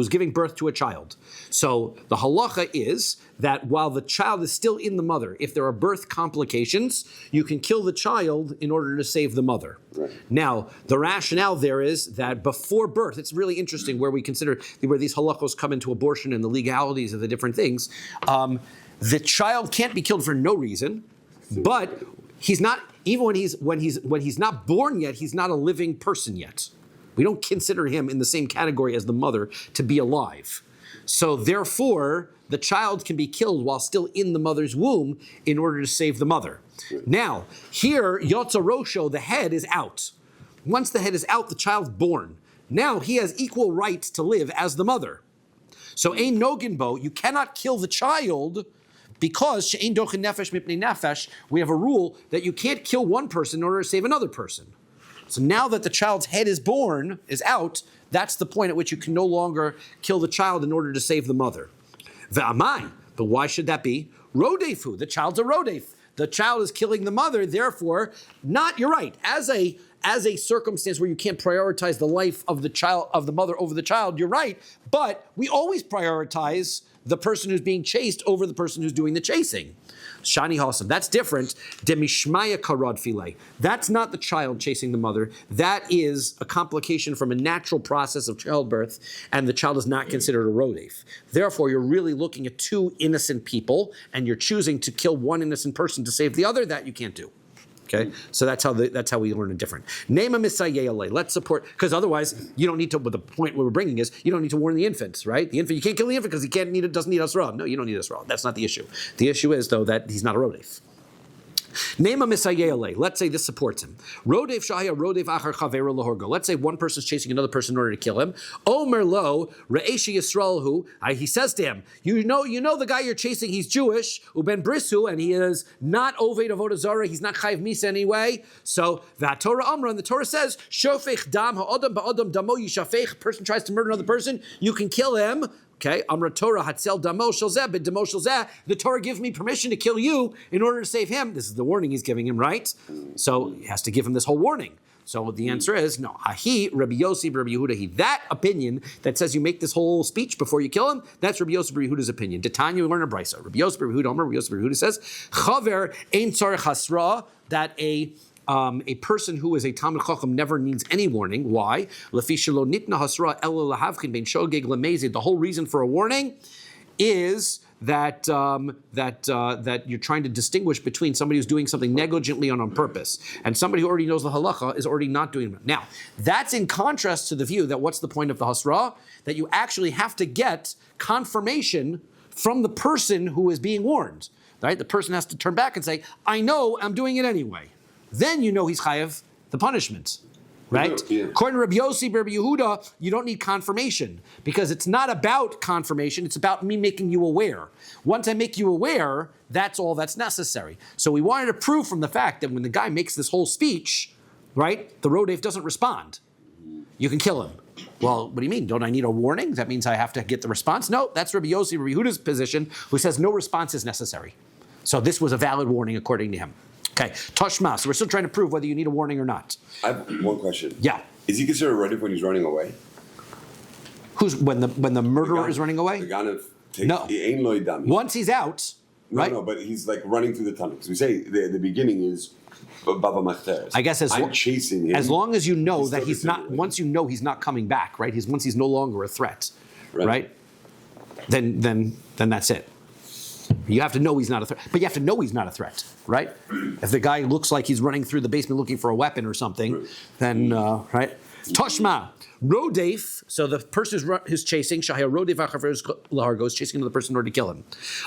giving birth to a child. So the halacha is that while the child is still in the mother, if there are birth complications, you can kill the child in order to save the mother. Right. Now, the rationale there is that before birth, it's really interesting where we consider where these halachos come into abortion and the legalities of the different things. The child can't be killed for no reason, but he's not, even when he's not born yet, he's not a living person yet. We don't consider him in the same category as the mother to be alive. So therefore, the child can be killed while still in the mother's womb in order to save the mother. Now, here, Yotza Rosho, the head is out. Once the head is out, the child's born. Now he has equal rights to live as the mother. So ein nogin bo, you cannot kill the child because she'ein dochin nefesh mipnei nefesh, we have a rule that you can't kill one person in order to save another person. So now that the child's head is out, that's the point at which you can no longer kill the child in order to save the mother. Ve'amai, but why should that be? Rodefu, the child's a rodef. The child is killing the mother, therefore, you're right, as a circumstance where you can't prioritize the life of the mother over the child, you're right, but we always prioritize the person who's being chased over the person who's doing the chasing. Shani Hassan, that's different. Demishmaya karad filei. That's not the child chasing the mother. That is a complication from a natural process of childbirth, and the child is not considered a rodef. Therefore, you're really looking at two innocent people, and you're choosing to kill one innocent person to save the other. That you can't do. Okay, so that's how we learn it different. Name a misayele. Let's support, because otherwise you don't need to. But the point we're bringing is you don't need to warn the infants, right? The infant, you can't kill the infant because he doesn't need asra. No, you don't need asra. That's not the issue. The issue is though that he's not a rodef. Name a misayele. Let's say this supports him. Rodef shahya rodef achar chavera lahorgo. Let's say one person is chasing another person in order to kill him. Omer lo re'eshi yisraelhu. He says to him, you know the guy you're chasing. He's Jewish. Uben brisu, and he is not oved avodah zarah. He's not chayiv misa anyway. So that Torah Amra, and the Torah says shofech dam ha'adam ba'adam damo yishafech. Person tries to murder another person, you can kill him. Okay, Amra Torah Hatzel Damo Shel Zeh B'Damo Shel Zeh. The Torah gives me permission to kill you in order to save him. This is the warning he's giving him, right? So he has to give him this whole warning. So the answer is no. Hahi Rabbi Yossi Rabbi Yehuda. He that opinion that says you make this whole speech before you kill him. That's Rabbi Yossi Rabbi Yehuda's opinion. Detanya, we learn a brisa. Rabbi Yossi Rabbi Yehuda. Rabbi Yossi Rabbi Yehuda says Chaver Ein Tzarech Hasra, that a person who is a Talmid Chacham never needs any warning. Why? The whole reason for a warning is that that you're trying to distinguish between somebody who's doing something negligently and on purpose, and somebody who already knows the halacha is already not doing it. Now, that's in contrast to the view that what's the point of the hasra? That you actually have to get confirmation from the person who is being warned. Right? The person has to turn back and say, "I know, I'm doing it anyway." Then you know he's chayav the punishment. Right? Yeah. According to Rabbi Yossi, Rabbi Yehuda, you don't need confirmation because it's not about confirmation. It's about me making you aware. Once I make you aware, that's all that's necessary. So we wanted to prove from the fact that when the guy makes this whole speech, right, the Rodef doesn't respond. You can kill him. Well, what do you mean? Don't I need a warning? That means I have to get the response? No, that's Rabbi Yossi, Rabbi Yehuda's position, who says no response is necessary. So this was a valid warning according to him. Okay, Toshma. So we're still trying to prove whether you need a warning or not. I have one question. Yeah. Is he considered ready when he's running away? Who's when the murderer is running away? The Ganav takes, No. he ain't loy dami. Once he's out, right? No, but he's like running through the tunnel. Because we say the beginning is Baba Machteres. I guess I'm chasing him. as long as you know that still he's not. considered Once you know he's not coming back, right? Once he's no longer a threat, right? Then that's it. You have to know he's not a threat, but you have to know he's not a threat, right? If the guy looks like he's running through the basement looking for a weapon or something, then right? Toshma. Rodef, so the person who's chasing, Shahya Rodef Achaver's Lahargo is chasing another person in order to kill him.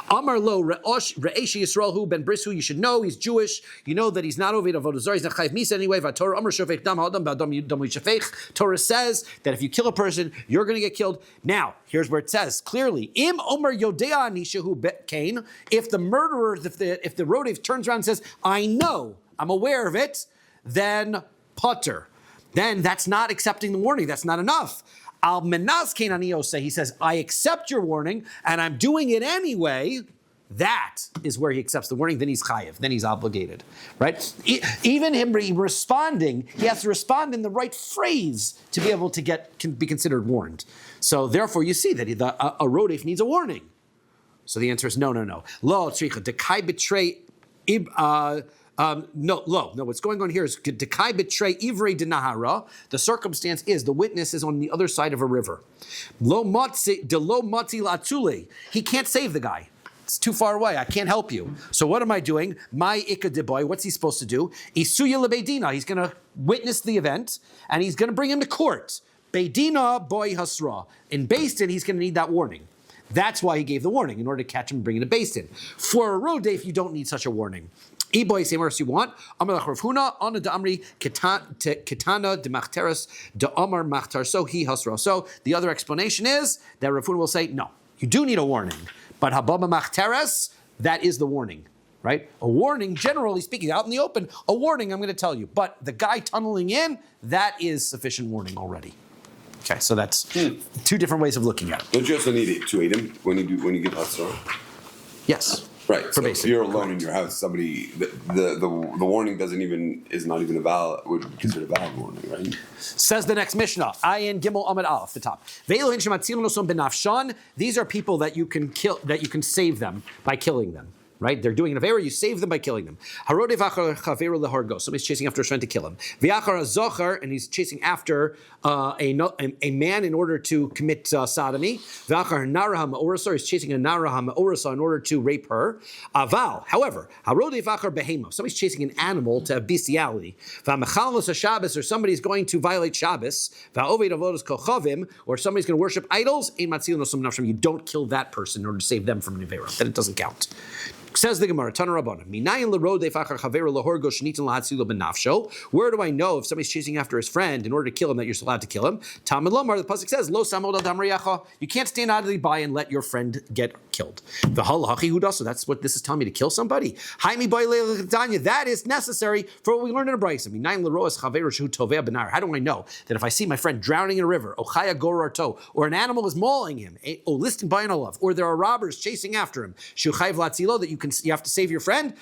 Amar Lo Re'eshi Yisraelhu Ben Brishu, you should know he's Jewish. You know that he's not Oved Avodah Zarah, he's not Chayv Misa anyway. Torah Amar Shofech Dam Ha'adam Ba'adam Dam Yishafech. Torah says that if you kill a person, you're going to get killed. Now, here's where it says clearly, Im Omer Yodea Nishahu Bet Kain. If the murderer, if the Rodef turns around and says, I know, I'm aware of it, then Potter. Then that's not accepting the warning. That's not enough. Al Menas Kenaniyose, he says, I accept your warning and I'm doing it anyway. That is where he accepts the warning. Then he's chayiv. Then he's obligated, right? Even him responding, he has to respond in the right phrase to be able to be considered warned. So therefore, you see that a rodef needs a warning. So the answer is no. Lo tzricha dekai betray. No. What's going on here is Dekai betray Ivrei de Nahara. The circumstance is the witness is on the other side of a river. Lo matzi latzule. He can't save the guy. It's too far away. I can't help you. So what am I doing? My ikka de boy. What's he supposed to do? Isuya lebeidina. He's going to witness the event and he's going to bring him to court. Beidina boy hasra. In Beis Din, he's going to need that warning. That's why he gave the warning, in order to catch him and bring him to Beis Din. For a rodef, you don't need such a warning. E-boy, say whatever you want. Amalach Rav Huna, Ana de Amri, Ketana de Machteres, de Amar Machtar, so he hasra. So the other explanation is that Rav Huna will say, no, you do need a warning. But Hababa Machteres, that is the warning, right? A warning, generally speaking, out in the open, a warning, I'm going to tell you. But the guy tunneling in, that is sufficient warning already. Okay, so that's two different ways of looking at it. Don't you also need it to aid him when you get hasra? Yes. Right. For So basic. if you're alone in your house, somebody the warning is not even a valid, would be considered a valid warning, right? Says the next Mishnah, Ayin Gimel Amid Aleph, the top. Ve'elohin shematzilin osom benafshan. These are people that you can kill, that you can save them by killing them. Right? They're doing an avera, you save them by killing them. Harodei v'achar chaveru lehargo. Somebody's chasing after a friend to kill him. V'achar zochar, and he's chasing after a man in order to commit sodomy. V'achar nara ha'ma'orasa, he's chasing a nara ha'ma'orasa in order to rape her. Aval, however, harodei v'achar behema. Somebody's chasing an animal to have bestiality. V'amechalvos Shabbos, or somebody's going to violate Shabbos. V'oved avodas kochavim, or somebody's going to worship idols. Ein matzilin osam nafsham. You don't kill that person in order to save them from an avera. Then it doesn't count. Says the Gemara, Tana Rabbana, Minayin l'rodef achar chaveru lahorgo shenitin lahatzilo benafsho. Where do I know if somebody's chasing after his friend in order to kill him that you're allowed to kill him? Talmud Lomar, the pasuk says, Lo samod adam riyacha. You can't stand idly by and let your friend get killed. The halachi hudasa. That's what this is telling me, to kill somebody. Haimi boy le'ledanya. That is necessary for what we learned in a brayso. Minayin l'roas chaveru shehu tovea benar. How do I know that if I see my friend drowning in a river, ochaya gorarto, or an animal is mauling him, or listing by an olav, or there are robbers chasing after him, shehu latzilo, that you have to save your friend?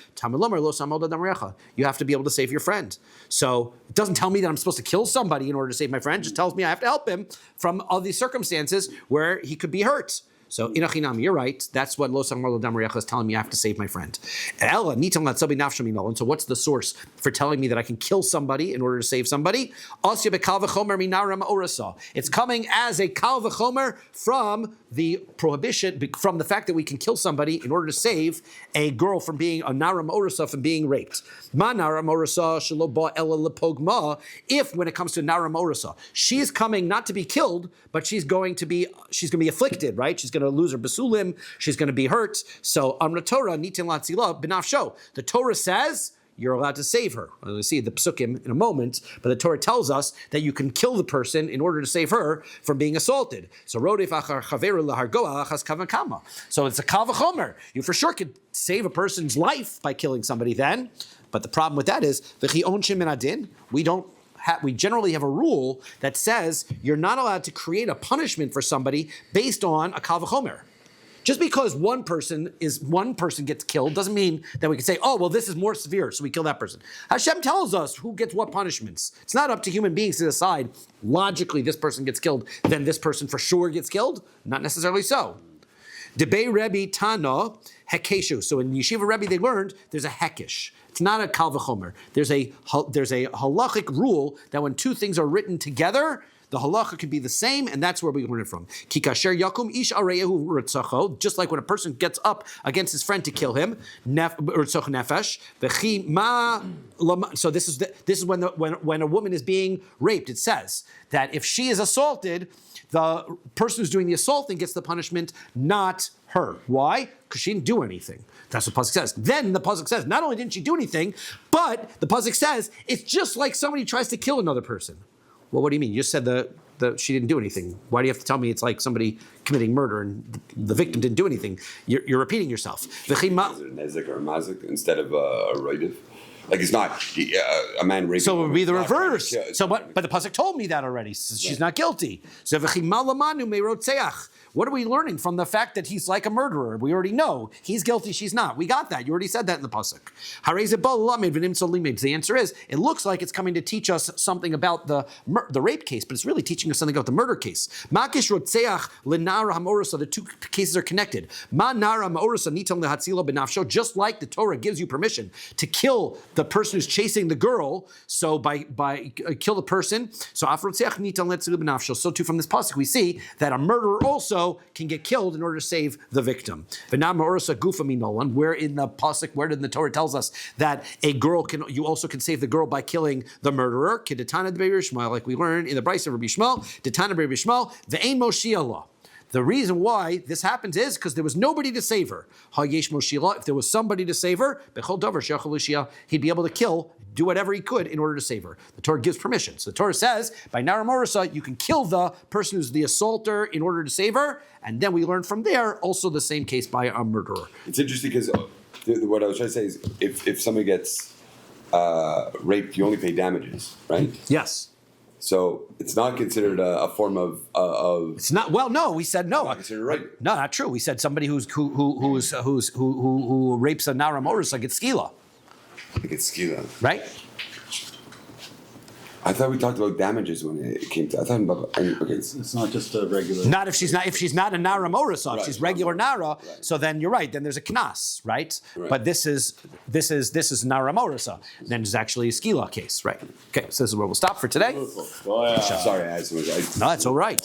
You have to be able to save your friend. So it doesn't tell me that I'm supposed to kill somebody in order to save my friend. It just tells me I have to help him from all these circumstances where he could be hurt. So inachinam, you're right. That's what Lo Samar Lo Dam Reacha is telling me. I have to save my friend. And so what's the source for telling me that I can kill somebody in order to save somebody? It's coming as a kal v'chomer from the prohibition, from the fact that we can kill somebody in order to save a girl from being a nara ma'orasa, from being raped. Ma nara ma'orasa shelo ba ela lepogma. If when it comes to nara ma'orasa, she's coming not to be killed, but she's going to be afflicted, right? She's going to lose her basulim. She's going to be hurt. So Amra Torah nitin latzila b'nafsho. The Torah says you're allowed to save her. We'll see the psukim in a moment, but the Torah tells us that you can kill the person in order to save her from being assaulted. So rodef achar chaveru lahargoa achas kavakama. So it's a kal v'chomer. You for sure could save a person's life by killing somebody then, but the problem with that is v'chi onshim min adin. We generally have a rule that says you're not allowed to create a punishment for somebody based on a kal v'chomer. Just because one person gets killed doesn't mean that we can say, oh, well, this is more severe, so we kill that person. Hashem tells us who gets what punishments. It's not up to human beings to decide, logically, this person gets killed, then this person for sure gets killed. Not necessarily so. Debei Rebbe Tana Hekeshu. So in Yeshiva Rebbe they learned there's a hekesh. It's not a kal v'chomer. There's a halachic rule that when two things are written together, the halacha can be the same, and that's where we learn it from. Ki kasher yakum ish areyahu ritzacho, just like when a person gets up against his friend to kill him, ritzach nefesh. V'chi ma. So this is when a woman is being raped. It says that if she is assaulted, the person who's doing the assaulting gets the punishment, not her. Why? Because she didn't do anything. That's what Pasuk says. Then the Pasuk says, not only didn't she do anything, but the Pasuk says it's just like somebody tries to kill another person. Well, what do you mean? You just said that she didn't do anything. Why do you have to tell me it's like somebody committing murder and the victim didn't do anything? You're repeating yourself. Is it a nezik or a mazik instead of a roidiv? Like it's not a man raping. So it would be the reverse. But the pasuk told me that already. So she's not guilty. So what are we learning from the fact that he's like a murderer? We already know he's guilty. She's not. We got that. You already said that in the pasuk. The answer is it looks like it's coming to teach us something about the rape case, but it's really teaching us something about the murder case. The two cases are connected. Just like the Torah gives you permission to kill the person who's chasing the girl, so by kill the person, so too from this pasuk we see that a murderer also can get killed in order to save the victim. Where in the pasuk, where did the Torah tells us that you also can save the girl by killing the murderer? Like we learned in the Brayso of Rabbi Shmuel, the reason why this happens is because there was nobody to save her. If there was somebody to save her, he'd be able to do whatever he could in order to save her. The Torah gives permission. So the Torah says, by Nara Morasa, you can kill the person who's the assaulter in order to save her, and then we learn from there also the same case by a murderer. It's interesting because what I was trying to say is if somebody gets raped, you only pay damages, right? Yes. So it's not considered a form of. It's not. Well, no, we said no. Not considered rape. No, not true. We said somebody who rapes a nara morisa gets skila. I think it's skila, right? I thought we talked about damages when it came to. I thought about. Okay, it's not just a regular. Not if she's not a nara morisa. If she's regular nara, right. So then you're right. Then there's a knas, right? But this is nara morisa. Then it's actually a skila case, right? Okay, so this is where we'll stop for today. Sorry, No, that's all right.